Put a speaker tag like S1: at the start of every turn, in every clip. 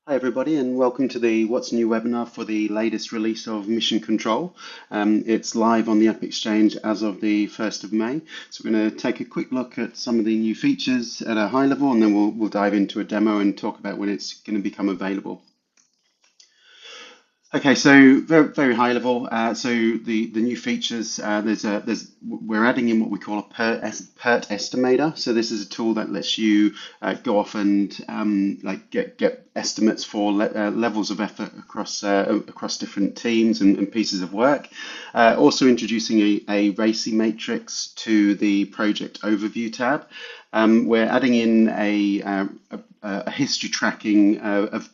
S1: Hi everybody and welcome to the What's New webinar for the latest release of Mission Control. It's live on the App Exchange as of the 1st of May. So we're going to take a quick look at some of the new features at a high level, and then we'll dive into a demo and talk about when it's going to become available. Okay, so very high level. So the new features, we're adding in what we call a PERT Estimator. So this is a tool that lets you go off and get estimates for levels of effort across different teams and pieces of work. Also introducing a RACI Matrix to the project overview tab. We're adding in a history tracking of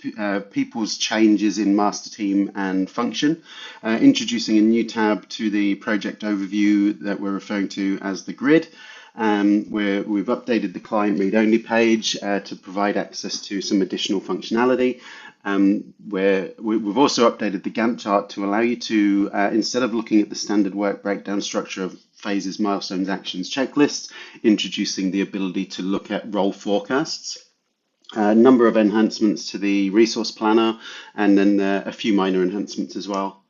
S1: people's changes in master team and function, introducing a new tab to the project overview that we're referring to as the grid. We've updated the client read-only page to provide access to some additional functionality. We've also updated the Gantt chart to allow you to, instead of looking at the standard work breakdown structure of phases, milestones, actions, checklists, introducing the ability to look at role forecasts. A number of enhancements to the resource planner, and then a few minor enhancements as well.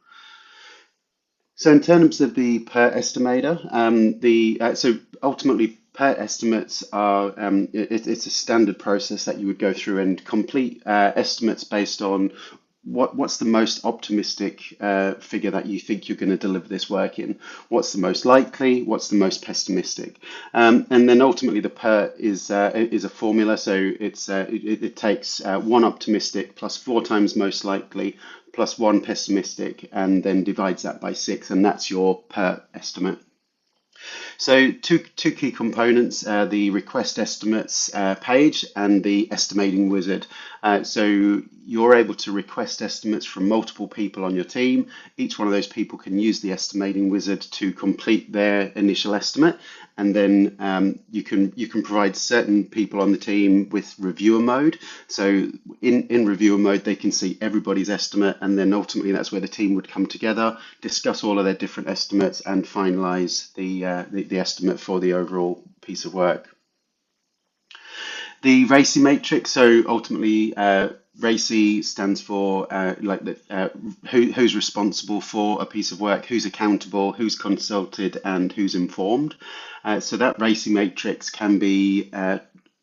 S1: So in terms of the PERT estimator, so ultimately PERT estimates are it's a standard process that you would go through and complete estimates based on what's the most optimistic figure that you think you're going to deliver this work in? What's the most likely? What's the most pessimistic? And then ultimately the PERT is a formula, so it takes one optimistic plus 4 times most likely plus 1 pessimistic, and then divides that by 6, and that's your PERT estimate. So two key components, the request estimates page and the estimating wizard. So you're able to request estimates from multiple people on your team. Each one of those people can use the estimating wizard to complete their initial estimate, and then you can provide certain people on the team with reviewer mode. So in reviewer mode, they can see everybody's estimate, and then ultimately that's where the team would come together, discuss all of their different estimates, and finalize the estimate for the overall piece of work. The RACI matrix, so ultimately RACI stands for who's responsible for a piece of work, who's accountable, who's consulted, and who's informed. So that RACI matrix can be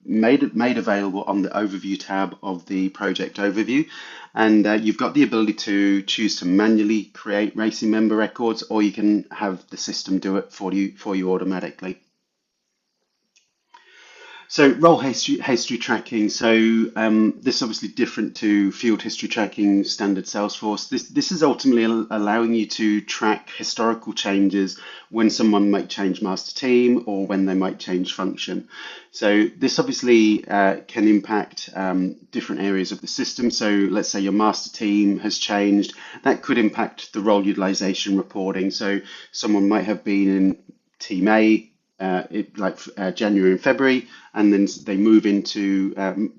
S1: made available on the overview tab of the project overview, and you've got the ability to choose to manually create RACI member records, or you can have the system do it for you automatically. So role history tracking. So this is obviously different to field history tracking standard Salesforce. This is ultimately allowing you to track historical changes when someone might change master team or when they might change function. So this obviously can impact different areas of the system. So let's say your master team has changed. That could impact the role utilization reporting. So someone might have been in team A January and February, and then they move into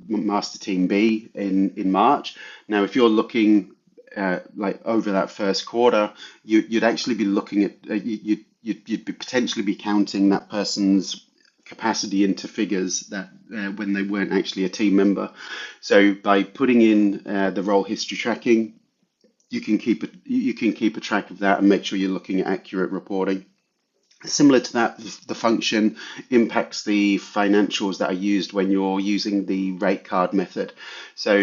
S1: Master Team B in March. Now, if you're looking over that first quarter, you'd actually be looking at you'd be potentially be counting that person's capacity into figures that when they weren't actually a team member. So by putting in the role history tracking, you can keep a track of that and make sure you're looking at accurate reporting. Similar to that, the function impacts the financials that are used when you're using the rate card method. So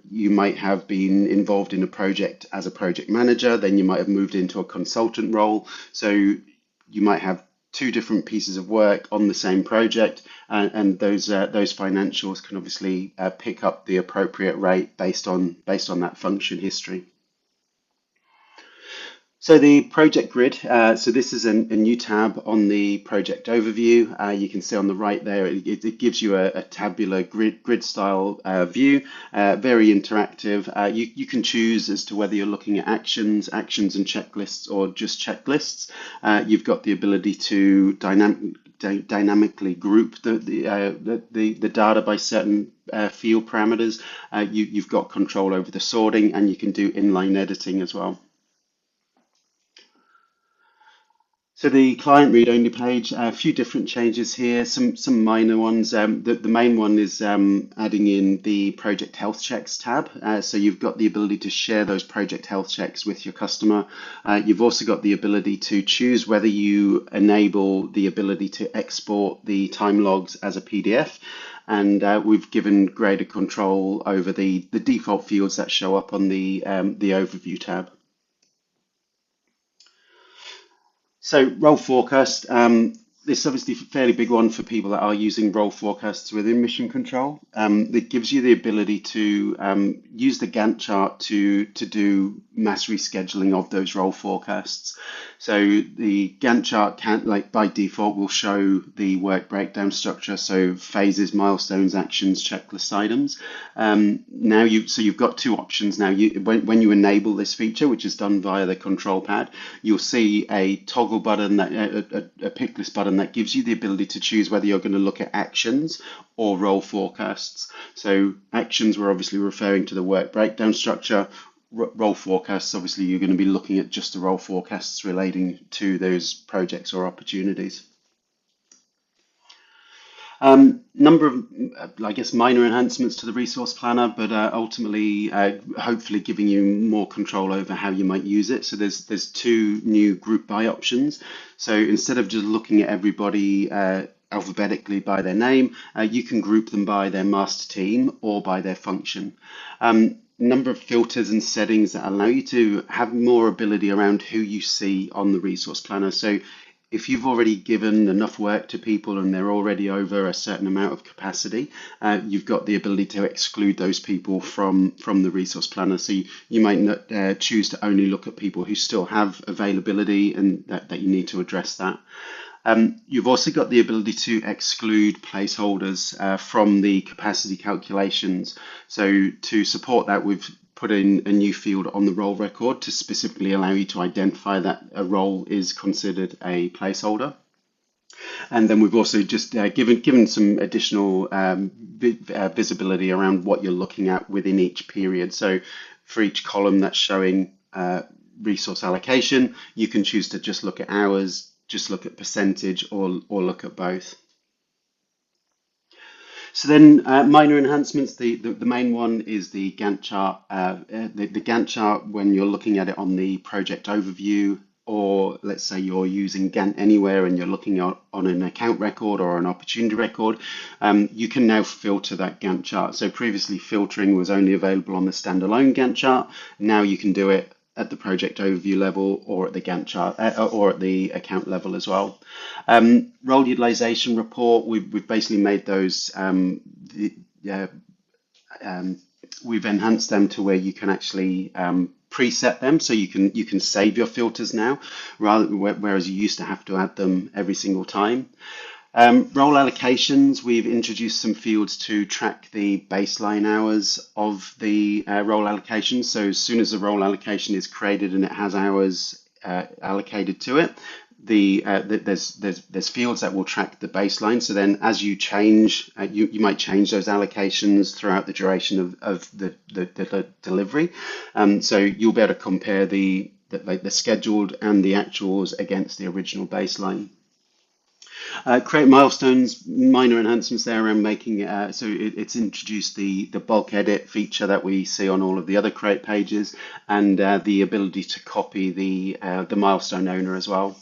S1: you might have been involved in a project as a project manager, then you might have moved into a consultant role. So you might have 2 different pieces of work on the same project, and those financials can obviously pick up the appropriate rate based on that function history. So the project grid, so this is a new tab on the project overview. You can see on the right there, it gives you a tabular grid style view, very interactive. You can choose as to whether you're looking at actions and checklists, or just checklists. You've got the ability to dynamically group the data by certain field parameters. You've got control over the sorting, and you can do inline editing as well. So the client read-only page, a few different changes here, some minor ones. The main one is adding in the project health checks tab. So you've got the ability to share those project health checks with your customer. You've also got the ability to choose whether you enable the ability to export the time logs as a PDF. And we've given greater control over the default fields that show up on the overview tab. So role forecast, this is obviously a fairly big one for people that are using role forecasts within Mission Control. It gives you the ability to use the Gantt chart to do mass rescheduling of those role forecasts. So the Gantt chart can, like by default, will show the work breakdown structure, so phases, milestones, actions, checklist items. Now you've got two options now. When you enable this feature, which is done via the control pad, you'll see a toggle button, a pick list button that gives you the ability to choose whether you're going to look at actions or role forecasts. So actions, we're obviously referring to the work breakdown structure. Role forecasts, obviously you're going to be looking at just the role forecasts relating to those projects or opportunities. Number of, I guess, minor enhancements to the resource planner, but ultimately, hopefully giving you more control over how you might use it. So there's two new group by options. So instead of just looking at everybody alphabetically by their name, you can group them by their master team or by their function. Number of filters and settings that allow you to have more ability around who you see on the resource planner. So if you've already given enough work to people and they're already over a certain amount of capacity, you've got the ability to exclude those people from the resource planner. So you might not choose to only look at people who still have availability, and that you need to address that. You've also got the ability to exclude placeholders from the capacity calculations. So to support that, we've put in a new field on the role record to specifically allow you to identify that a role is considered a placeholder. And then we've also just given some additional visibility around what you're looking at within each period. So for each column that's showing resource allocation, you can choose to just look at hours, just look at percentage, or look at both. So then minor enhancements, the main one is the Gantt chart. The Gantt chart, when you're looking at it on the project overview, or let's say you're using Gantt anywhere and you're looking on an account record or an opportunity record, you can now filter that Gantt chart. So previously filtering was only available on the standalone Gantt chart. Now you can do it at the project overview level or at the Gantt chart or at the account level as well. Role utilization report, we've basically made those, we've enhanced them to where you can actually preset them, so you can save your filters now, whereas you used to have to add them every single time. Role allocations, we've introduced some fields to track the baseline hours of the role allocation. So as soon as the role allocation is created and it has hours allocated to it, there's fields that will track the baseline. So then as you change, you might change those allocations throughout the duration of the delivery. So you'll be able to compare the scheduled and the actuals against the original baseline. Create milestones, minor enhancements there around making so it's introduced the bulk edit feature that we see on all of the other create pages, and the ability to copy the milestone owner as well.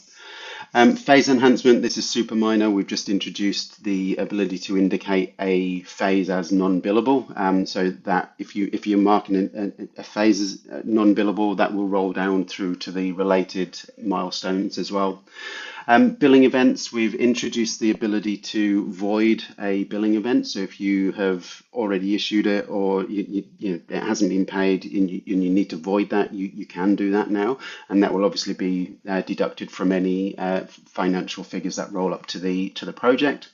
S1: Phase enhancement, this is super minor. We've just introduced the ability to indicate a phase as non-billable, so that if you're marking a phase as non-billable, that will roll down through to the related milestones as well. Billing events, we've introduced the ability to void a billing event. So if you have already issued it, or it hasn't been paid and you need to void that, you can do that now, and that will obviously be deducted from any financial figures that roll up to the project.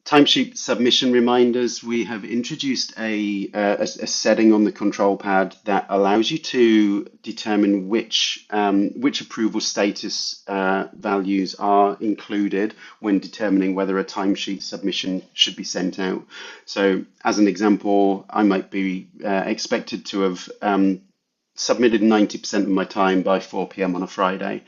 S1: Timesheet submission reminders, we have introduced a setting on the control pad that allows you to determine which approval status values are included when determining whether a timesheet submission should be sent out. So as an example, I might be expected to have submitted 90% of my time by 4 p.m. on a Friday.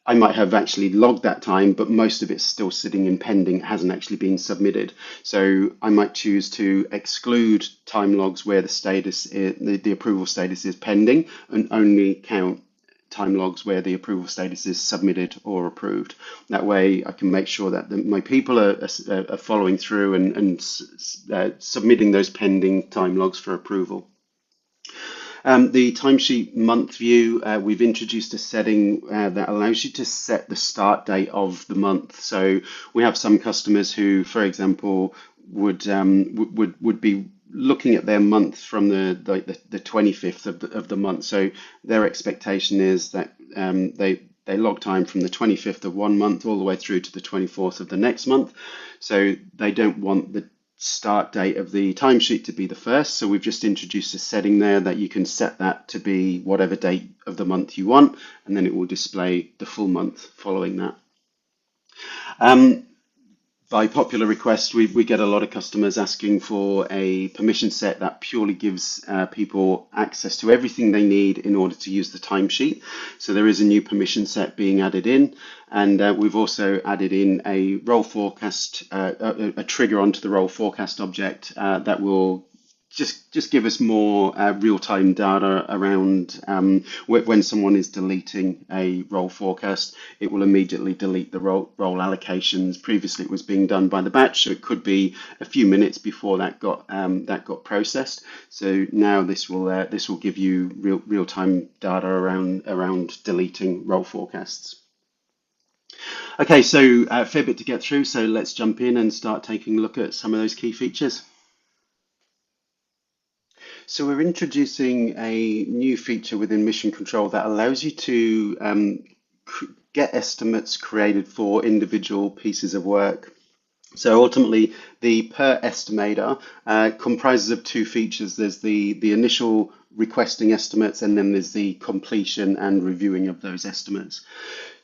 S1: I might have actually logged that time, but most of it's still sitting in pending. It hasn't actually been submitted. So I might choose to exclude time logs where the approval status is pending, and only count time logs where the approval status is submitted or approved. That way I can make sure that my people are following through and submitting those pending time logs for approval. The timesheet month view, we've introduced a setting that allows you to set the start date of the month. So we have some customers who, for example, would be looking at their month from the 25th of the month. So their expectation is that they log time from the 25th of one month all the way through to the 24th of the next month. So they don't want the start date of the timesheet to be the first. So we've just introduced a setting there that you can set that to be whatever date of the month you want, and then it will display the full month following that. By popular request, we get a lot of customers asking for a permission set that purely gives people access to everything they need in order to use the timesheet. So there is a new permission set being added in, and we've also added in a role forecast, a trigger onto the role forecast object that will just give us more real-time data around when someone is deleting a role forecast. It will immediately delete the role allocations. Previously, it was being done by the batch, so it could be a few minutes before that got processed. So now this will give you real-time data around deleting role forecasts. Okay, so a fair bit to get through. So let's jump in and start taking a look at some of those key features. So we're introducing a new feature within Mission Control that allows you to get estimates created for individual pieces of work. So ultimately, the PERT Estimator comprises of two features. There's the initial requesting estimates, and then there's the completion and reviewing of those estimates.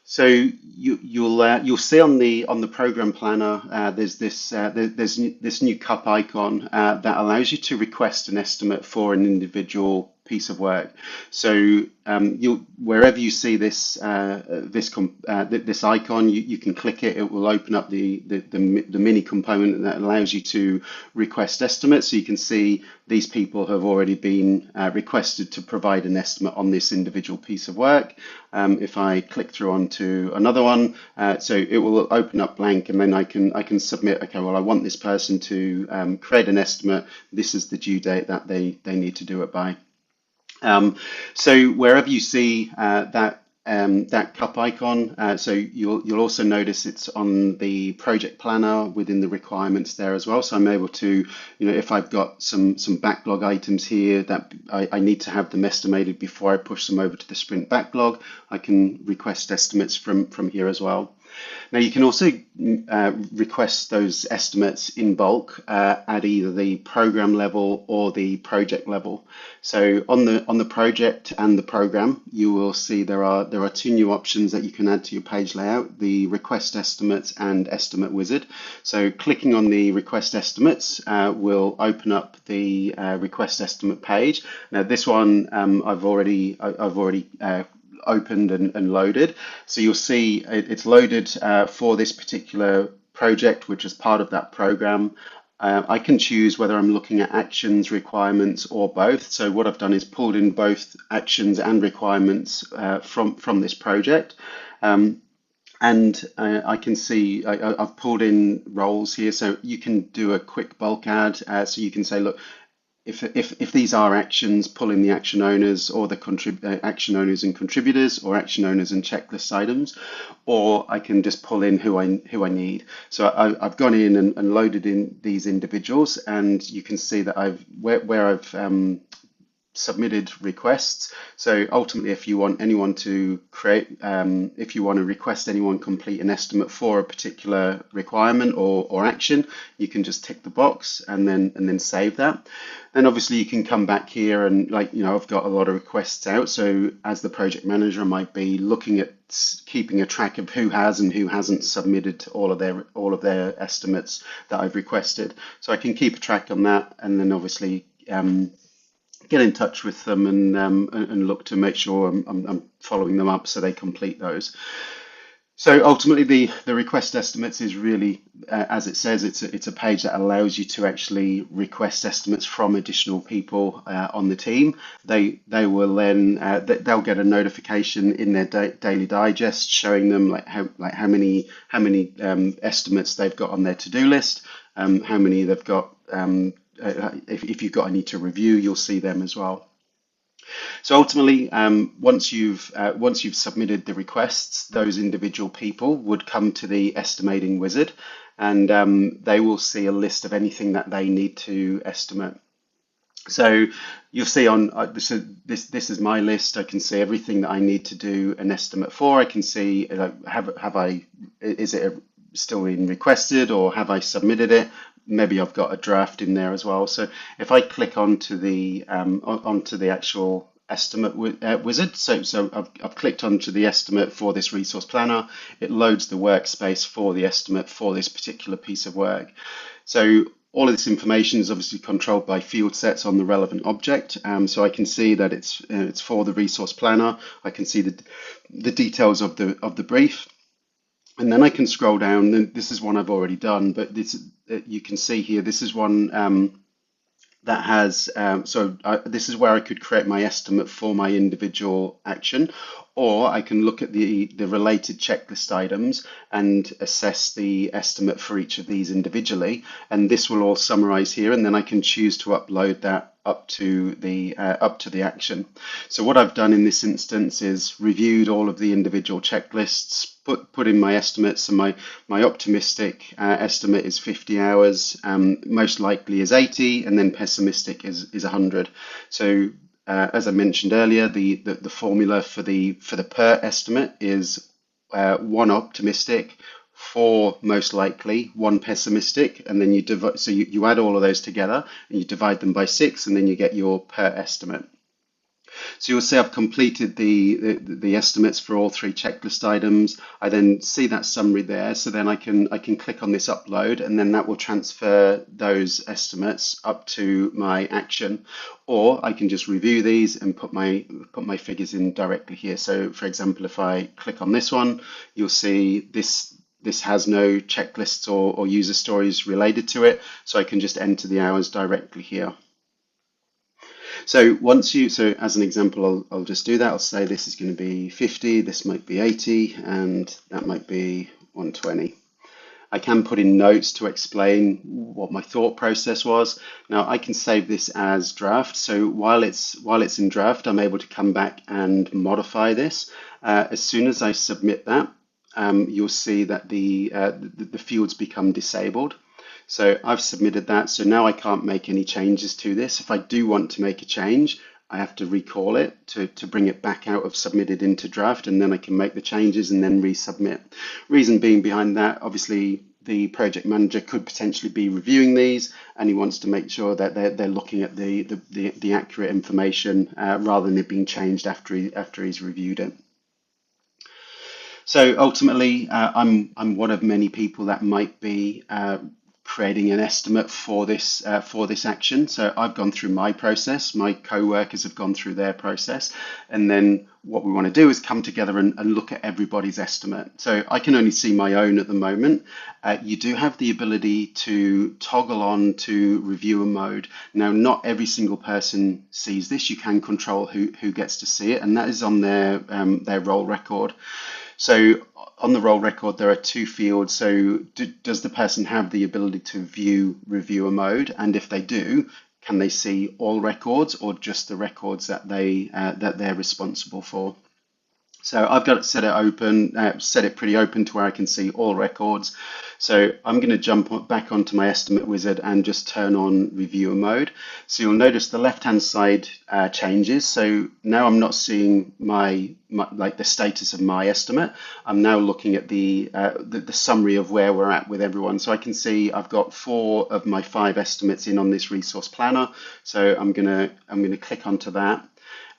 S1: So you'll see on the program planner there's this new cup icon that allows you to request an estimate for an individual piece of work. So wherever you see this icon, you can click it. It will open up the mini component that allows you to request estimates. So you can see these people have already been requested to provide an estimate on this individual piece of work. If I click through onto another one, so it will open up blank, and then I can submit. Okay, well, I want this person to create an estimate. This is the due date that they need to do it by. So wherever you see that cup icon, so you'll also notice it's on the project planner within the requirements there as well. So I'm able to, if I've got some backlog items here that I need to have them estimated before I push them over to the sprint backlog, I can request estimates from here as well. Now you can also request those estimates in bulk at either the program level or the project level. So on the project and the program, you will see there are two new options that you can add to your page layout: the request estimates and estimate wizard. So clicking on the request estimates will open up the request estimate page. Now this one I've already opened and loaded. So you'll see it's loaded for this particular project, which is part of that program. I can choose whether I'm looking at actions, requirements, or both. So what I've done is pulled in both actions and requirements from this project. And I can see I've pulled in roles here, so you can do a quick bulk add. So you can say, look, if these are actions, pull in the action owners or the action owners and contributors, or action owners and checklist items, or I can just pull in who I need. So I've gone in and loaded in these individuals, and you can see that where I've submitted requests. So ultimately, if you want anyone to if you want to request anyone complete an estimate for a particular requirement or action, you can just tick the box and then save that. Then obviously you can come back here and, I've got a lot of requests out. So as the project manager, I might be looking at keeping a track of who has and who hasn't submitted all of their estimates that I've requested. So I can keep a track on that, and then obviously get in touch with them and look to make sure I'm following them up so they complete those. So ultimately, the request estimates is really, as it says, it's a page that allows you to actually request estimates from additional people on the team. They will then they'll get a notification in their daily digest showing them how many estimates they've got on their to-do list, how many they've got. If you've got any to review, you'll see them as well. So ultimately, once you've submitted the requests, those individual people would come to the estimating wizard, and they will see a list of anything that they need to estimate. So you'll see on this is my list. I can see everything that I need to do an estimate for. I can see have I is it still being requested, or have I submitted it? Maybe I've got a draft in there as well. So if I click onto the actual estimate wizard, so I've clicked onto the estimate for this resource planner. It loads the workspace for the estimate for this particular piece of work. So all of this information is obviously controlled by field sets on the relevant object. So I can see that it's for the resource planner. I can see the details of the brief. And then I can scroll down, and this is one I've already done, but this you can see here, this is one that has, this is where I could create my estimate for my individual action, or I can look at the related checklist items and assess the estimate for each of these individually. And this will all summarize here, and then I can choose to upload that up to the action. So what I've done in this instance is reviewed all of the individual checklists, put in my estimates, and my optimistic estimate is 50 hours, most likely is 80, and then pessimistic is 100. So as I mentioned earlier, the formula for the PERT estimate is 1 optimistic, 4 most likely, 1 pessimistic, and then you divide. So you add all of those together and you divide them by 6, and then you get your PERT estimate. So you'll see I've completed the estimates for all 3 checklist items. I then see that summary there, so then I can click on this upload, and then that will transfer those estimates up to my action. Or I can just review these and put my figures in directly here. So for example, if I click on this one, you'll see this has no checklists or user stories related to it, so I can just enter the hours directly here. So so as an example, I'll just do that. I'll say this is going to be 50, this might be 80, and that might be 120. I can put in notes to explain what my thought process was. Now I can save this as draft. So while it's in draft, I'm able to come back and modify this. As soon as I submit that, you'll see that the fields become disabled. So I've submitted that. So now I can't make any changes to this. If I do want to make a change, I have to recall it to bring it back out of submitted into draft, and then I can make the changes and then resubmit. Reason being behind that, obviously the project manager could potentially be reviewing these, and he wants to make sure that they're looking at the accurate information rather than it being changed after he's reviewed it. So ultimately, I'm one of many people that might be creating an estimate for this action. So I've gone through my process, my co-workers have gone through their process, and then what we want to do is come together and look at everybody's estimate. So I can only see my own at the moment. You do have the ability to toggle on to reviewer mode. Now, not every single person sees this. You can control who gets to see it, and that is on their role record. So on the role record, there are 2 fields. So does the person have the ability to view reviewer mode? And if they do, can they see all records or just the records that they're responsible for? So I've got it set it pretty open to where I can see all records. So I'm going to jump back onto my estimate wizard and just turn on reviewer mode. So you'll notice the left-hand side changes. So now I'm not seeing the status of my estimate. I'm now looking at the summary of where we're at with everyone. So I can see I've got 4 of my 5 estimates in on this resource planner. So I'm gonna click onto that.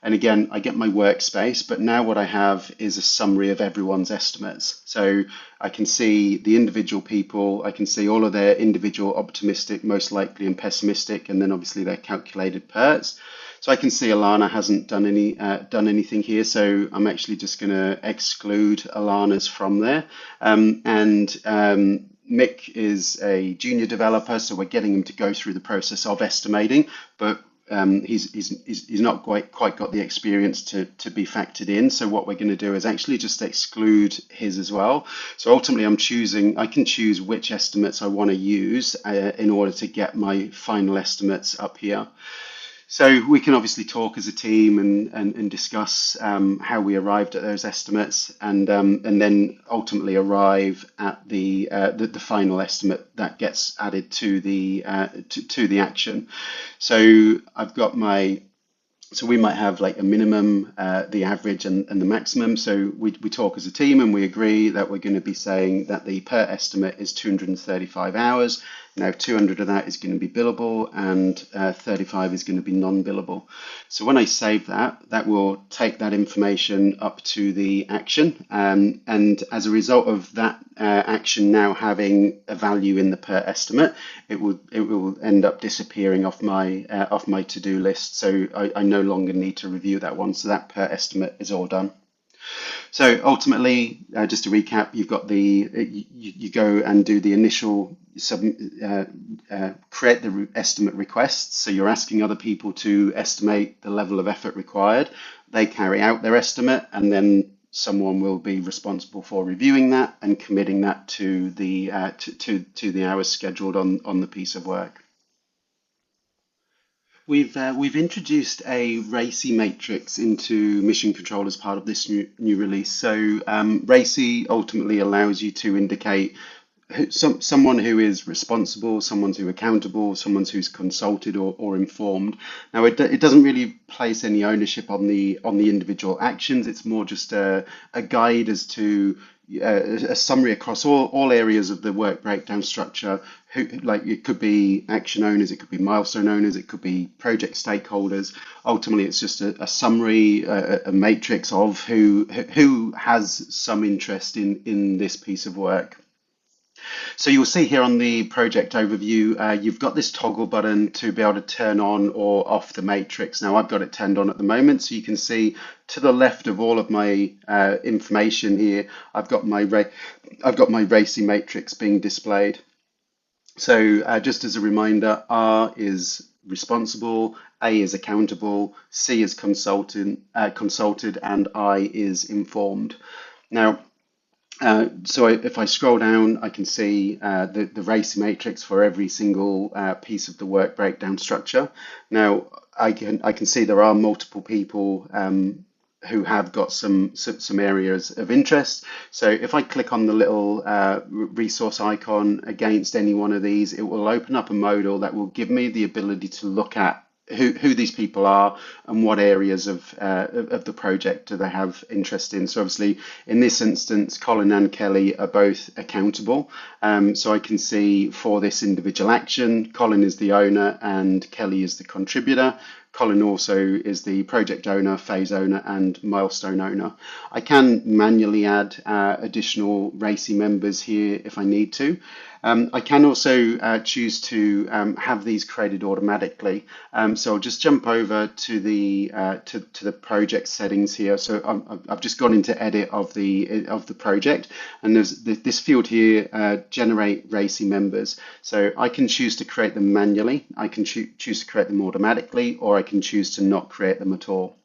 S1: And again, I get my workspace, but now what I have is a summary of everyone's estimates. So I can see the individual people, I can see all of their individual optimistic, most likely, and pessimistic, and then obviously their calculated PERTs. So I can see Alana hasn't done anything here, so I'm actually just going to exclude Alana's from there. Mick is a junior developer, so we're getting him to go through the process of estimating, but he's not quite got the experience to be factored in. So what we're going to do is actually just exclude his as well. So ultimately I can choose which estimates I want to use in order to get my final estimates up here. So we can obviously talk as a team and discuss how we arrived at those estimates, and then ultimately arrive at the final estimate that gets added to the to the action. So I've got my so we might have like a minimum, the average, and the maximum. So we talk as a team and we agree that we're going to be saying that the PERT estimate is 235 hours. Now 200 of that is going to be billable and 35 is going to be non-billable. So when I save that, that will take that information up to the action. And as a result of that action now having a value in the PERT estimate, it will end up disappearing off my to-do list. So I no longer need to review that one. So that PERT estimate is all done. So ultimately, just to recap, you've got you go and do the initial create the estimate requests. So you're asking other people to estimate the level of effort required. They carry out their estimate, and then someone will be responsible for reviewing that and committing that to the hours scheduled on the piece of work. We've introduced a RACI matrix into Mission Control as part of this new release. So RACI ultimately allows you to indicate someone who is responsible, someone who's accountable, someone who's consulted or informed. Now it doesn't really place any ownership on the individual actions. It's more just a guide as to a summary across all areas of the work breakdown structure. Like it could be action owners, it could be milestone owners, it could be project stakeholders. Ultimately, it's just a summary, a matrix of who has some interest in this piece of work. So you'll see here on the project overview, you've got this toggle button to be able to turn on or off the matrix. Now I've got it turned on at the moment, so you can see to the left of all of my information here, I've got my RACI matrix being displayed. So just as a reminder, R is responsible, A is accountable, C is consulted, and I is informed. Now, so if I scroll down, I can see the RACI matrix for every single piece of the work breakdown structure. Now, I can see there are multiple people who have got some areas of interest. So if I click on the little resource icon against any one of these, it will open up a modal that will give me the ability to look at who these people are and what areas of the project do they have interest in. So obviously in this instance, Colin and Kelly are both accountable. So I can see for this individual action, Colin is the owner and Kelly is the contributor. Colin also is the project owner, phase owner, and milestone owner. I can manually add additional RACI members here if I need to. I can also choose to have these created automatically. So I'll just jump over to the project settings here. So I've just gone into edit of the project, and there's this field here, generate RACI members. So I can choose to create them manually. I can choose to create them automatically, or I can choose to not create them at all.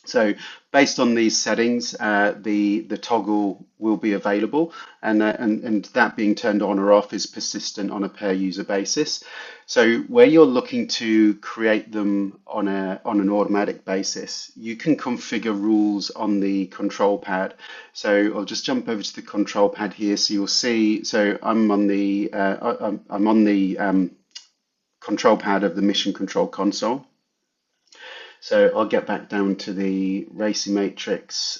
S1: So based on these settings, the toggle will be available, and that being turned on or off is persistent on a per user basis. So where you're looking to create them on an automatic basis, you can configure rules on the control pad. So I'll just jump over to the control pad here, so you'll see. So I'm on the control pad of the Mission Control console. So I'll get back down to the RACI matrix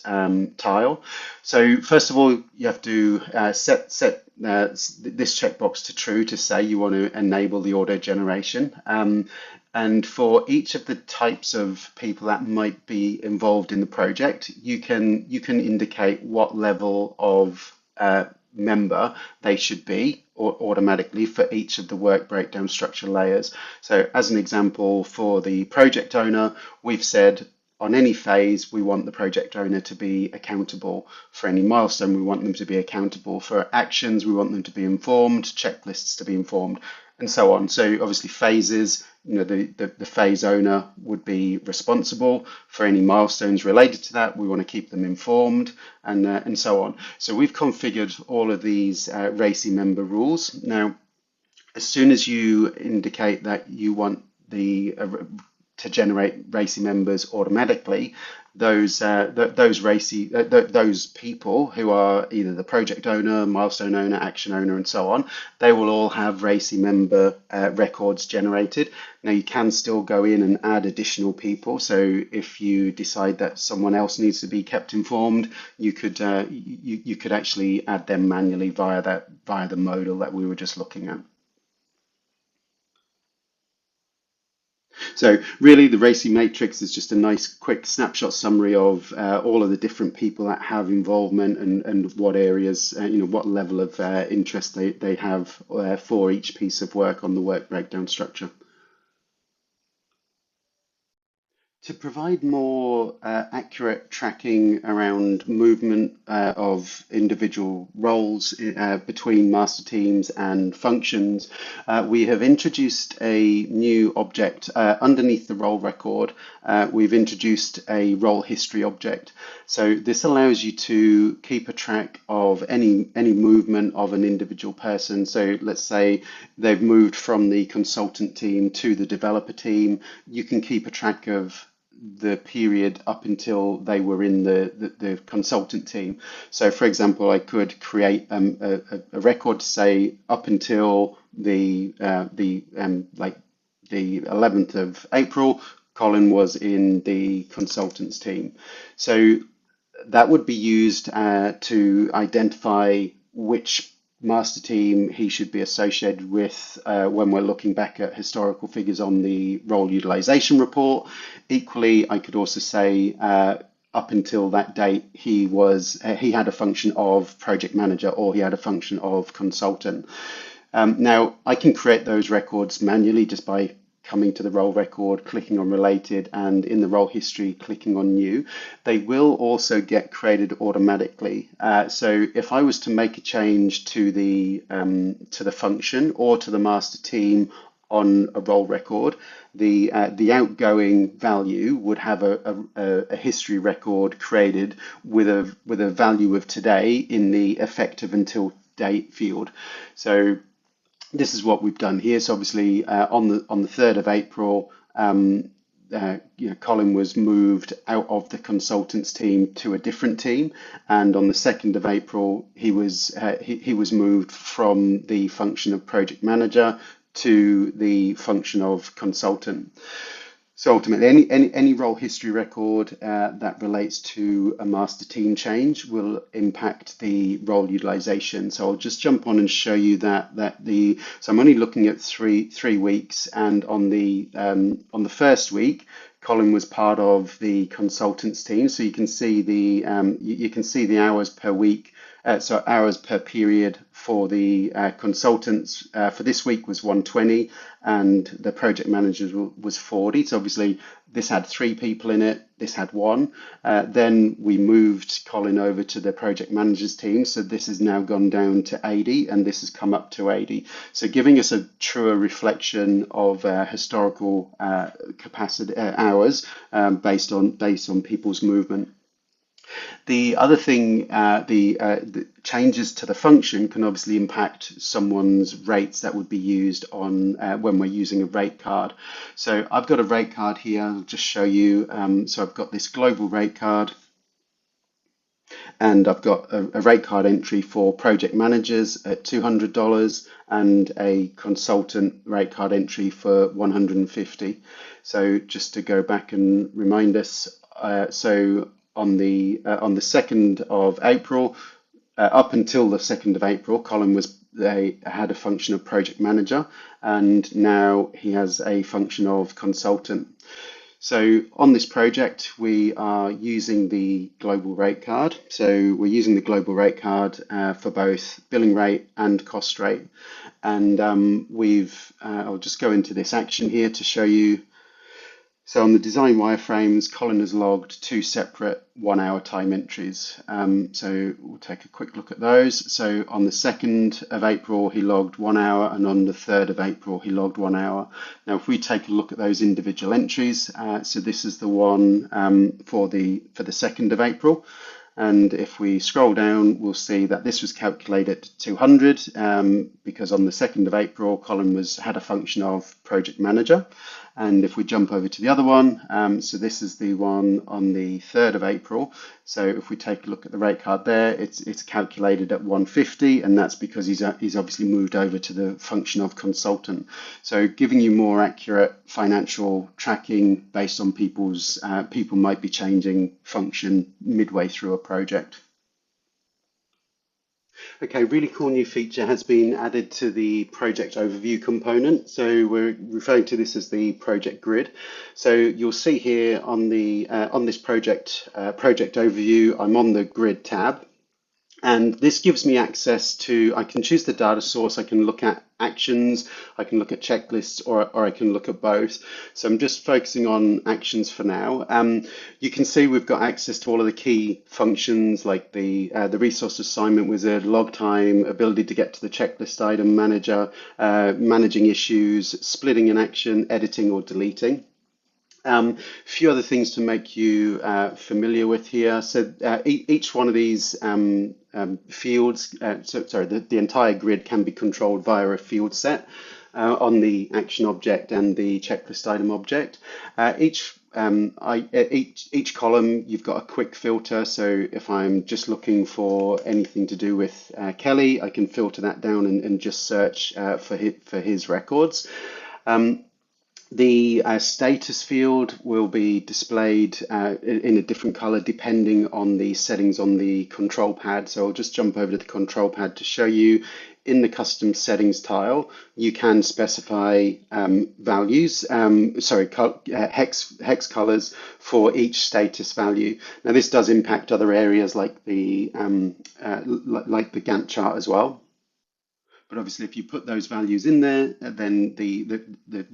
S1: tile. So first of all, you have to set this checkbox to true to say you want to enable the auto generation. And for each of the types of people that might be involved in the project, you can indicate what level of member they should be automatically for each of the work breakdown structure layers. So as an example, for the project owner, we've said on any phase, we want the project owner to be accountable for any milestone. We want them to be accountable for actions. We want them to be informed, checklists to be informed, and so on. So obviously phases, the phase owner would be responsible for any milestones related to that. We want to keep them informed and so on. So we've configured all of these RACI member rules. Now, as soon as you indicate that you want to generate RACI members automatically, those people who are either the project owner, milestone owner, action owner, and so on, they will all have RACI member records generated. Now you can still go in and add additional people. So if you decide that someone else needs to be kept informed, you could actually add them manually via the modal that we were just looking at. So really, the RACI Matrix is just a nice, quick snapshot summary of all of the different people that have involvement and what areas, what level of interest they have for each piece of work on the work breakdown structure. To provide more accurate tracking around movement of individual roles between master teams and functions, we have introduced a new object underneath the role record. We've introduced a role history object. So this allows you to keep a track of any movement of an individual person. So let's say they've moved from the consultant team to the developer team. You can keep a track of the period up until they were in the consultant team. So for example, I could create a record to say up until the 11th of April, Colin was in the consultants team. So that would be used to identify which master team he should be associated with when we're looking back at historical figures on the role utilization report. Equally, I could also say up until that date he had a function of project manager or he had a function of consultant. Now I can create those records manually just by coming to the role record, clicking on related, and in the role history, clicking on new. They will also get created automatically. So if I was to make a change to the function or to the master team on a role record, the outgoing value would have a history record created with a value of today in the effective until date field. So this is what we've done here. So obviously on the 3rd of April, Colin was moved out of the consultants team to a different team, and on the 2nd of April he was moved from the function of project manager to the function of consultant. So ultimately, any role history record that relates to a master team change will impact the role utilization. So I'll just jump on and show you so I'm only looking at three weeks, and on the first week, Colin was part of the consultants team. So you can see the hours per week. So hours per period for the consultants for this week was 120, and the project managers was 40. So obviously this had 3 people in it, this had 1. Then we moved Colin over to the project managers team. So this has now gone down to 80, and this has come up to 80. So giving us a truer reflection of historical capacity hours based on people's movement. The other thing, the changes to the function can obviously impact someone's rates that would be used on when we're using a rate card. So I've got a rate card here. I'll just show you. So I've got this global rate card, and I've got a rate card entry for project managers at $200 and a consultant rate card entry for $150. So just to go back and remind us, so on the 2nd of April, up until the 2nd of April, Colin had a function of project manager, and now he has a function of consultant. So on this project, we are using the global rate card. So we're using the global rate card for both billing rate and cost rate. And I'll just go into this action here to show you. So on the design wireframes, Colin has logged 2 separate 1-hour time entries. So we'll take a quick look at those. So on the 2nd of April, he logged 1 hour, and on the 3rd of April, he logged 1 hour. Now, if we take a look at those individual entries, so this is the one for the 2nd of April. And if we scroll down, we'll see that this was calculated at 200 because on the 2nd of April, Colin had a function of project manager. And if we jump over to the other one, so this is the one on the 3rd of April. So if we take a look at the rate card there, it's calculated at 150, and that's because he's obviously moved over to the function of consultant. So giving you more accurate financial tracking based on people might be changing function midway through a project. Okay, really cool new feature has been added to the project overview component. So we're referring to this as the project grid. So you'll see here on the on this project overview, I'm on the grid tab. And this gives me access to, I can choose the data source, I can look at actions, I can look at checklists, or I can look at both. So I'm just focusing on actions for now. You can see we've got access to all of the key functions like the resource assignment wizard, log time, ability to get to the checklist item manager, managing issues, splitting an action, editing or deleting. A few other things to make you familiar with here. So each one of these fields, the entire grid can be controlled via a field set on the action object and the checklist item object. Each column, you've got a quick filter. So if I'm just looking for anything to do with Kelly, I can filter that down and just search for his records. The status field will be displayed in a different color depending on the settings on the control pad. So I'll just jump over to the control pad to show you. In the custom settings tile, you can specify values, hex colors for each status value. Now this does impact other areas like the Gantt chart as well. But obviously, if you put those values in there, then the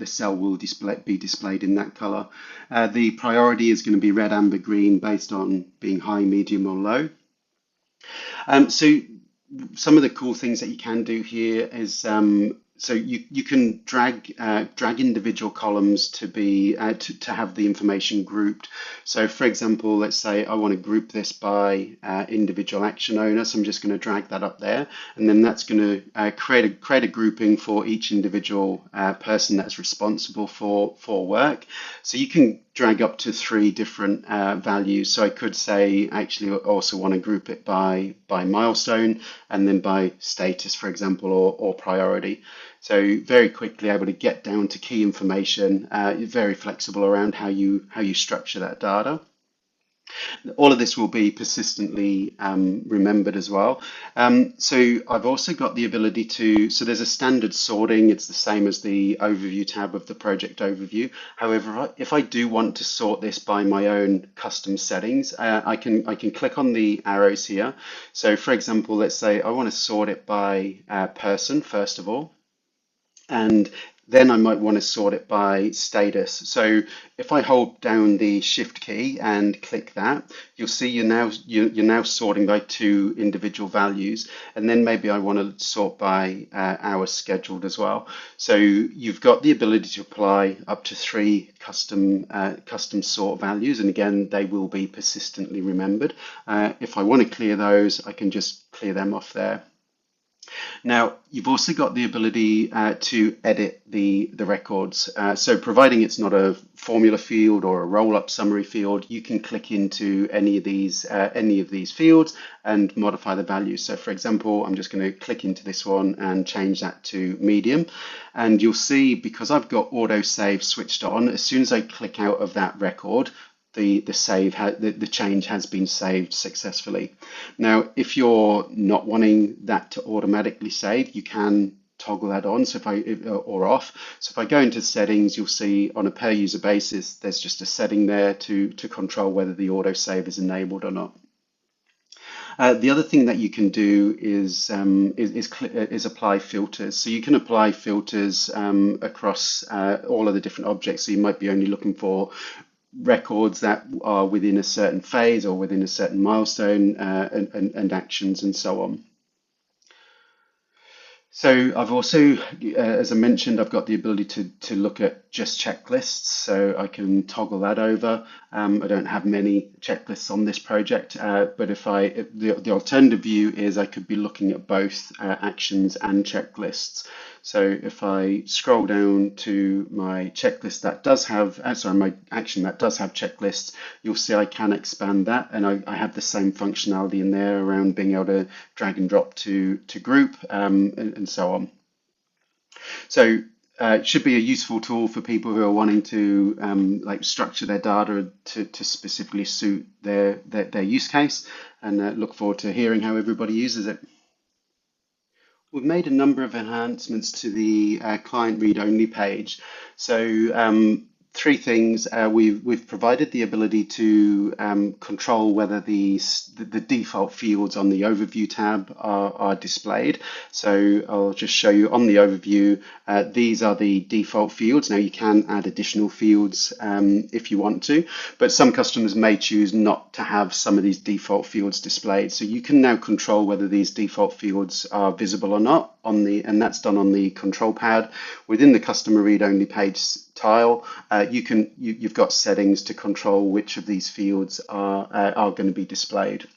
S1: cell will be displayed in that color. The priority is going to be red, amber, green based on being high, medium, or low. So some of the cool things that you can do here is so you can drag individual columns to be to have the information grouped. So for example, let's say I want to group this by individual action owner. So I'm just going to drag that up there, and then that's going to create a grouping for each individual person that's responsible for work. So you can drag up to 3 different values. So I could say actually also want to group it by milestone and then by status, for example, or priority. So very quickly able to get down to key information, very flexible around how you structure that data. All of this will be persistently remembered as well. So I've also got the ability so there's a standard sorting. It's the same as the overview tab of the project overview. However, if I do want to sort this by my own custom settings, I can click on the arrows here. So for example, let's say I want to sort it by person first of all. And then I might want to sort it by status. So if I hold down the shift key and click that, you'll see you're now sorting by 2 individual values. And then maybe I want to sort by hours scheduled as well. So you've got the ability to apply up to 3 custom sort values. And again, they will be persistently remembered. If I want to clear those, I can just clear them off there. Now, you've also got the ability to edit the records. So providing it's not a formula field or a roll-up summary field, you can click into any of these fields and modify the values. So for example, I'm just going to click into this one and change that to medium. And you'll see, because I've got auto save switched on, as soon as I click out of that record, the change has been saved successfully. Now, if you're not wanting that to automatically save, you can toggle that on, so or off. So if I go into settings, you'll see on a per user basis, there's just a setting there to control whether the autosave is enabled or not. The other thing that you can do is apply filters. So you can apply filters across all of the different objects. So you might be only looking for records that are within a certain phase or within a certain milestone and actions and so on. So I've also, as I mentioned, I've got the ability to look at just checklists, so I can toggle that over. I don't have many checklists on this project, but the alternative view is I could be looking at both actions and checklists. So if I scroll down to my checklist that does have, my action that does have checklists, you'll see I can expand that, and I have the same functionality in there around being able to drag and drop to group and so on. So it should be a useful tool for people who are wanting to like structure their data to specifically suit their use case, and look forward to hearing how everybody uses it. We've made a number of enhancements to the client read-only page. So three things. We've provided the ability to control whether the default fields on the overview tab are displayed. So I'll just show you on the overview, these are the default fields. Now you can add additional fields if you want to, but some customers may choose not to have some of these default fields displayed. So you can now control whether these default fields are visible or not and that's done on the control pad within the customer read-only page tile. You've got settings to control which of these fields are going to be displayed.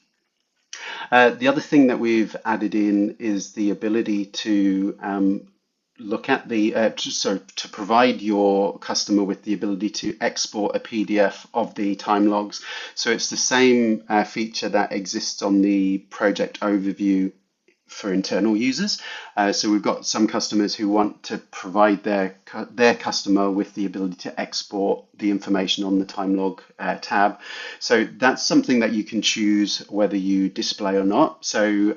S1: The other thing that we've added in is the ability to look at to provide your customer with the ability to export a PDF of the time logs. So it's the same feature that exists on the project overview for internal users. So we've got some customers who want to provide their customer with the ability to export the information on the time log tab. So that's something that you can choose whether you display or not. So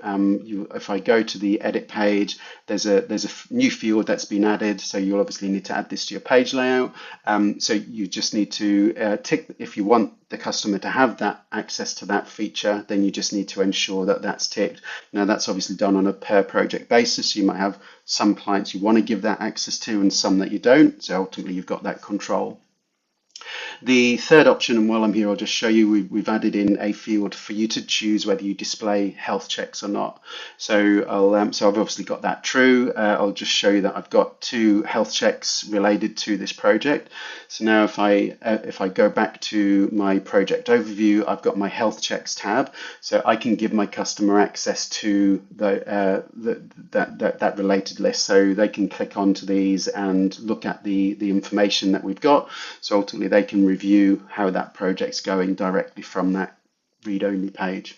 S1: if I go to the edit page, there's a new field that's been added. So you'll obviously need to add this to your page layout. So you just need to tick, if you want the customer to have that access to that feature, then you just need to ensure that that's ticked. Now that's obviously done on a per project basis. So you might have some clients you want to give that access to and some that you don't. So ultimately you've got that control. The third option, and while I'm here, I'll just show you, we've added in a field for you to choose whether you display health checks or not. So so I've obviously got that true. I'll just show you that I've got 2 health checks related to this project. So now if I go back to my project overview, I've got my health checks tab. So I can give my customer access to that related list. So they can click onto these and look at the information that we've got. So ultimately they can review how that project's going directly from that read-only page.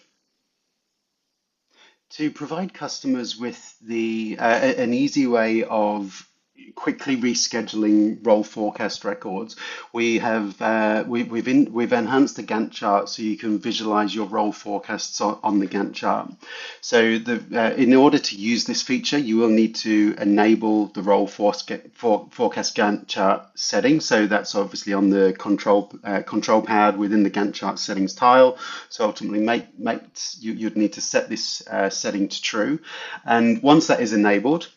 S1: To provide customers with an easy way of quickly rescheduling role forecast records, we've enhanced the Gantt chart so you can visualize your role forecasts on the Gantt chart. So in order to use this feature, you will need to enable the role forecast Gantt chart setting. So that's obviously on the control pad within the Gantt chart settings tile. So ultimately you'd need to set this setting to true. And once that is enabled,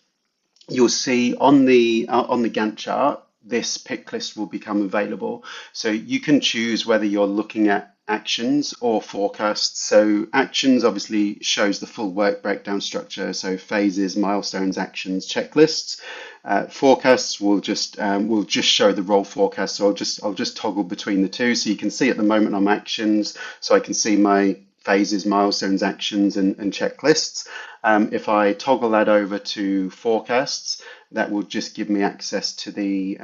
S1: you'll see on the Gantt chart, this pick list will become available. So you can choose whether you're looking at actions or forecasts. So actions obviously shows the full work breakdown structure. So phases, milestones, actions, checklists. Forecasts will just show the role forecast. So I'll just toggle between the two. So you can see at the moment I'm actions. So I can see my phases, milestones, actions, and checklists. If I toggle that over to forecasts, that will just give me access to the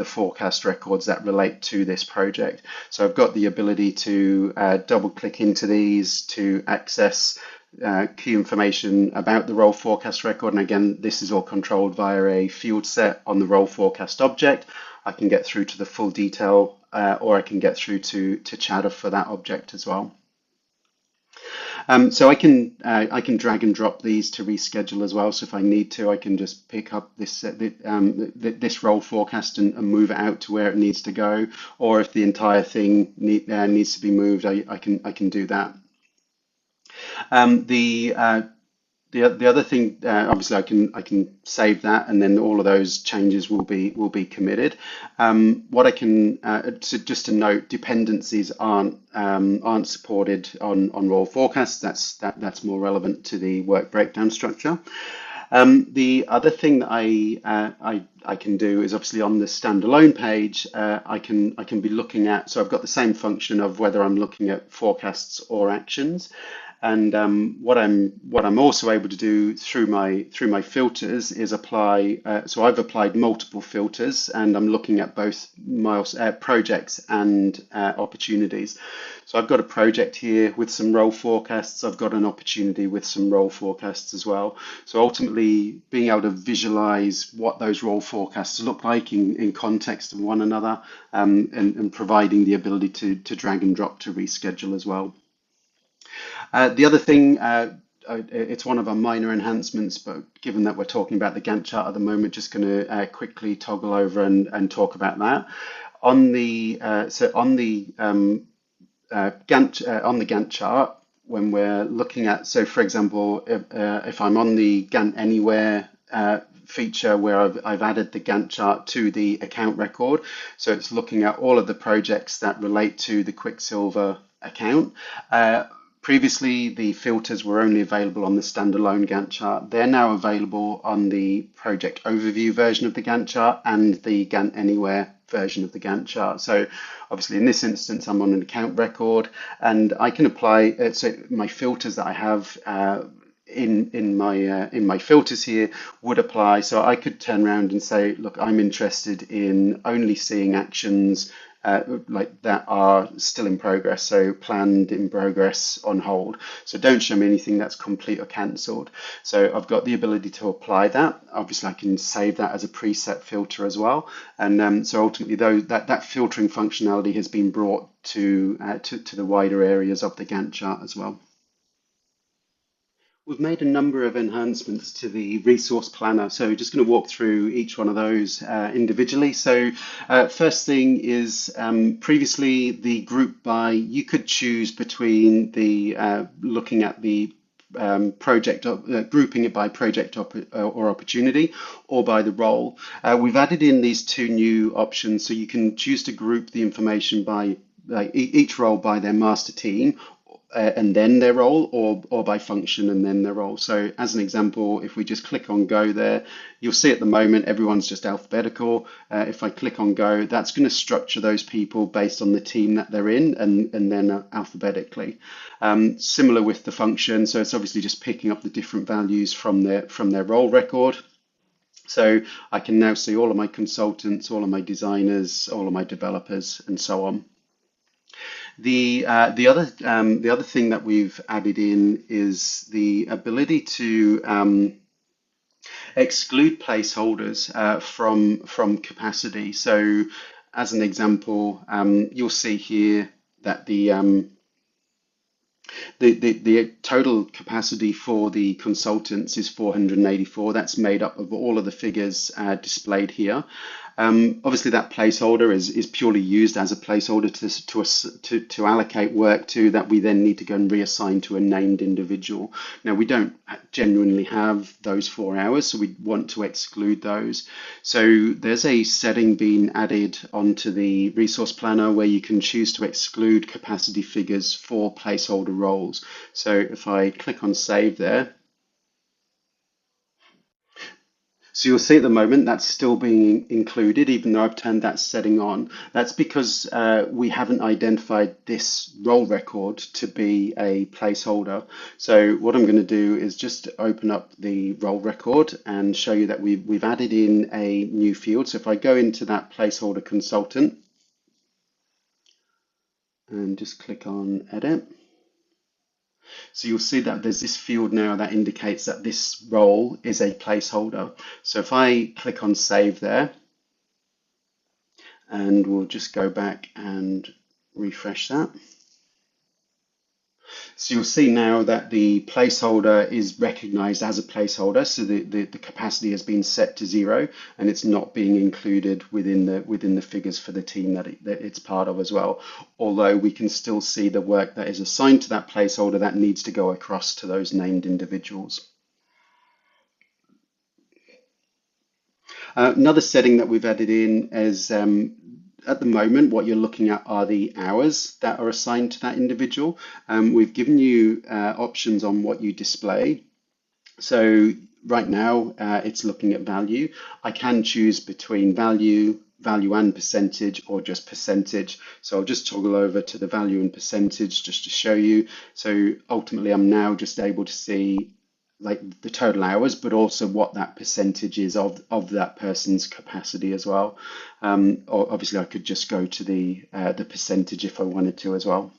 S1: forecast records that relate to this project. So I've got the ability to double click into these to access key information about the role forecast record. And again, this is all controlled via a field set on the role forecast object. I can get through to the full detail, or I can get through to chatter for that object as well. So I can drag and drop these to reschedule as well. So if I need to, I can just pick up this role forecast and move it out to where it needs to go. Or if the entire thing needs to be moved, I can do that. Um, the uh, the other thing, obviously, I can save that, and then all of those changes will be committed. What I can so just to note, dependencies aren't supported on role forecasts. That's more relevant to the work breakdown structure. The other thing that I can do is obviously on the standalone page, I can be looking at. So I've got the same function of whether I'm looking at forecasts or actions. And what I'm also able to do through my filters is apply. So I've applied multiple filters, and I'm looking at both projects and opportunities. So I've got a project here with some role forecasts. I've got an opportunity with some role forecasts as well. So ultimately, being able to visualize what those role forecasts look like in context of one another, and providing the ability to drag and drop to reschedule as well. The other thing, it's one of our minor enhancements, but given that we're talking about the Gantt chart at the moment, just going to quickly toggle over and talk about that. On the Gantt chart, when we're looking at, so for example, if I'm on the Gantt Anywhere feature where I've added the Gantt chart to the account record, so it's looking at all of the projects that relate to the Quicksilver account. Previously, the filters were only available on the standalone Gantt chart. They're now available on the project overview version of the Gantt chart and the Gantt Anywhere version of the Gantt chart. So obviously in this instance, I'm on an account record, and I can apply so my filters that I have in my filters here would apply. So I could turn around and say, look, I'm interested in only seeing actions like that are still in progress, so planned, in progress, on hold. So don't show me anything that's complete or cancelled. So I've got the ability to apply that. Obviously, I can save that as a preset filter as well. And so ultimately, though, that filtering functionality has been brought to the wider areas of the Gantt chart as well. We've made a number of enhancements to the resource planner, so we're just going to walk through each one of those individually. So first thing is previously the group by, you could choose between the looking at the project, grouping it by project or opportunity, or by the role. We've added in these two new options, so you can choose to group the information by each role by their master team, and then their role, or by function and then their role. So as an example, if we just click on go there, you'll see at the moment everyone's just alphabetical. If I click on go, that's going to structure those people based on the team that they're in, and then alphabetically. Similar with the function, so it's obviously just picking up the different values from their role record. So I can now see all of my consultants, all of my designers, all of my developers, and so on. The other thing that we've added in is the ability to exclude placeholders from capacity. So, as an example, you'll see here that the total capacity for the consultants is 484. That's made up of all of the figures displayed here. Obviously, that placeholder is purely used as a placeholder to allocate work to, that we then need to go and reassign to a named individual. Now, we don't genuinely have those 4 hours, so we want to exclude those. So there's a setting being added onto the resource planner where you can choose to exclude capacity figures for placeholder roles. So if I click on save there, so you'll see at the moment that's still being included, even though I've turned that setting on. That's because we haven't identified this role record to be a placeholder. So what I'm going to do is just open up the role record and show you that we've added in a new field. So if I go into that placeholder consultant and just click on edit. So you'll see that there's this field now that indicates that this role is a placeholder. So if I click on save there, and we'll just go back and refresh that. So you'll see now that the placeholder is recognized as a placeholder. So the capacity has been set to 0 and it's not being included within the figures for the team that it's part of as well. Although we can still see the work that is assigned to that placeholder that needs to go across to those named individuals. Another setting that we've added in is at the moment, what you're looking at are the hours that are assigned to that individual. We've given you options on what you display. So right now, it's looking at value. I can choose between value and percentage, or just percentage. So I'll just toggle over to the value and percentage just to show you. So ultimately, I'm now just able to see like the total hours, but also what that percentage is of that person's capacity as well. Or obviously, I could just go to the percentage if I wanted to as well.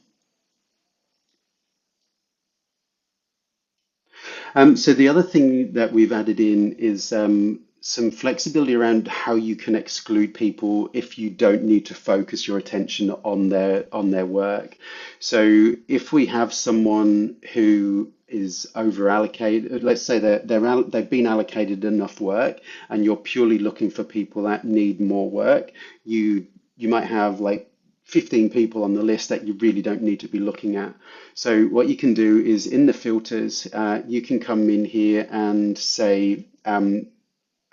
S1: So the other thing that we've added in is some flexibility around how you can exclude people if you don't need to focus your attention on their work. So if we have someone who is over allocated, let's say they've been allocated enough work and you're purely looking for people that need more work, you might have like 15 people on the list that you really don't need to be looking at. So what you can do is in the filters, you can come in here and say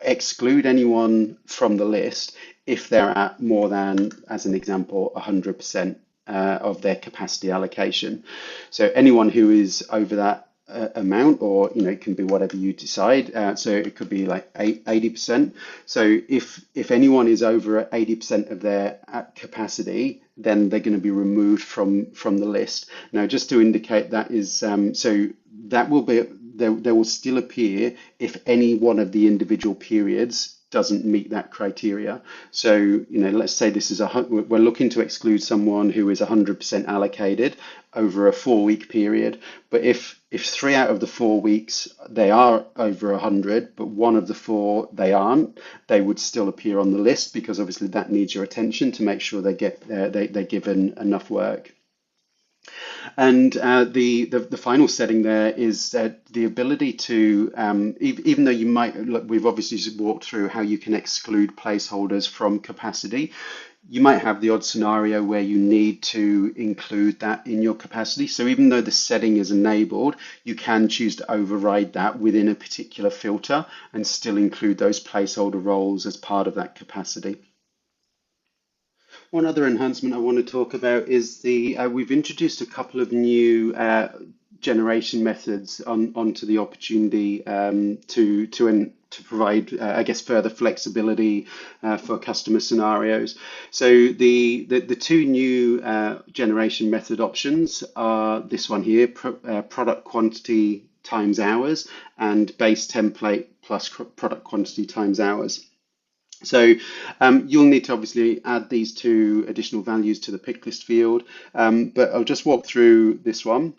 S1: exclude anyone from the list if they're at more than, as an example, 100% of their capacity allocation. So anyone who is over that amount, or it can be whatever you decide. So it could be like 80%. So if anyone is over 80% of their capacity, then they're going to be removed from the list. Now, just to indicate that is so that will be there will still appear if any one of the individual periods doesn't meet that criteria. So, let's say this is we're looking to exclude someone who is 100% allocated over a 4-week period. But if 3 out of the 4 weeks they are over 100, but 1 of the 4 they aren't, they would still appear on the list, because obviously that needs your attention to make sure they're given enough work. And the final setting there is the ability to, even though you might, look, we've obviously walked through how you can exclude placeholders from capacity. You might have the odd scenario where you need to include that in your capacity. So even though the setting is enabled, you can choose to override that within a particular filter and still include those placeholder roles as part of that capacity. One other enhancement I want to talk about is we've introduced a couple of new generation methods onto the opportunity to provide, I guess, further flexibility for customer scenarios. So the two new generation method options are this one here, product quantity times hours, and base template plus product quantity times hours. So you'll need to obviously add these two additional values to the pick list field, but I'll just walk through this one.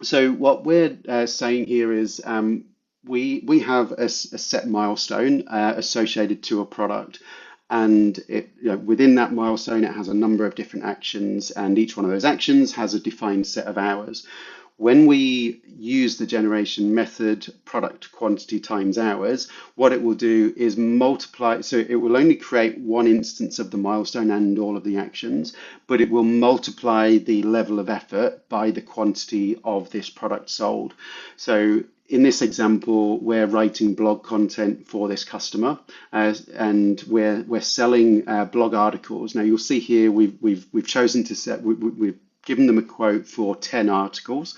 S1: So what we're saying here is we have a set milestone associated to a product, and within that milestone it has a number of different actions, and each one of those actions has a defined set of hours. When we use the generation method product quantity times hours, what it will do is multiply. So it will only create one instance of the milestone and all of the actions, but it will multiply the level of effort by the quantity of this product sold. So in this example, we're writing blog content for this customer, and we're selling blog articles. Now you'll see here we've chosen to set we've given them a quote for 10 articles.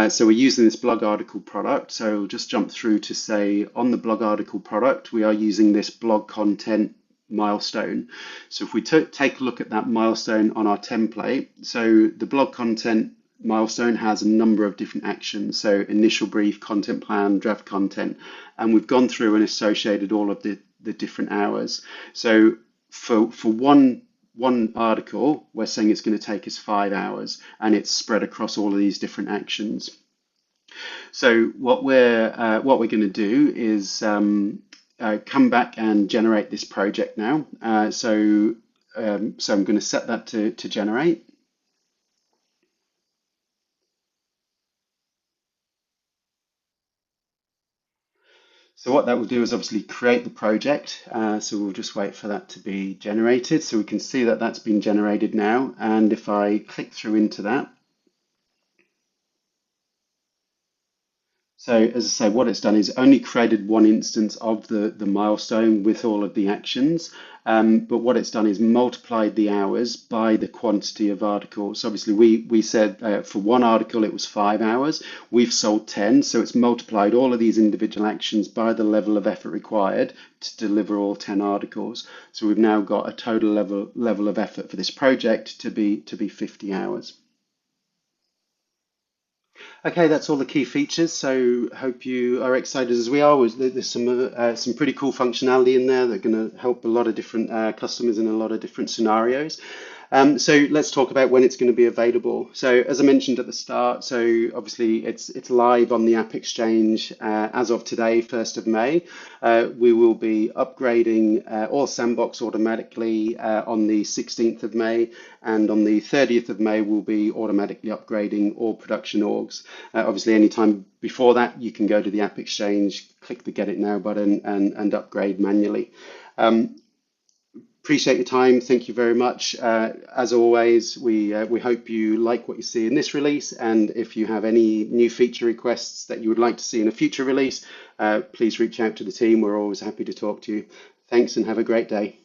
S1: So we're using this blog article product. So we'll just jump through to say on the blog article product, we are using this blog content milestone. So if we take a look at that milestone on our template, so the blog content milestone has a number of different actions. So initial brief, content plan, draft content, and we've gone through and associated all of the different hours. So for one article, we're saying it's going to take us 5 hours, and it's spread across all of these different actions. So what we're going to do is come back and generate this project now. So I'm going to set that to generate. So what that will do is obviously create the project. So we'll just wait for that to be generated. So we can see that that's been generated now. And if I click through into that, so as I say, what it's done is only created one instance of the milestone with all of the actions. But what it's done is multiplied the hours by the quantity of articles. So obviously, we said for one article it was 5 hours. We've sold 10, so it's multiplied all of these individual actions by the level of effort required to deliver all 10 articles. So we've now got a total level of effort for this project to be 50 hours. Okay, that's all the key features. So hope you are excited as we are. There's some pretty cool functionality in there that are going to help a lot of different customers in a lot of different scenarios. So let's talk about when it's going to be available. So as I mentioned at the start, so obviously it's live on the App Exchange as of today, 1st of May. We will be upgrading all Sandbox automatically on the 16th of May, and on the 30th of May we'll be automatically upgrading all production orgs. Obviously, anytime before that, you can go to the App Exchange, click the Get It Now button, and upgrade manually. Appreciate your time. Thank you very much. As always, we hope you like what you see in this release, and if you have any new feature requests that you would like to see in a future release, please reach out to the team. We're always happy to talk to you. Thanks and have a great day.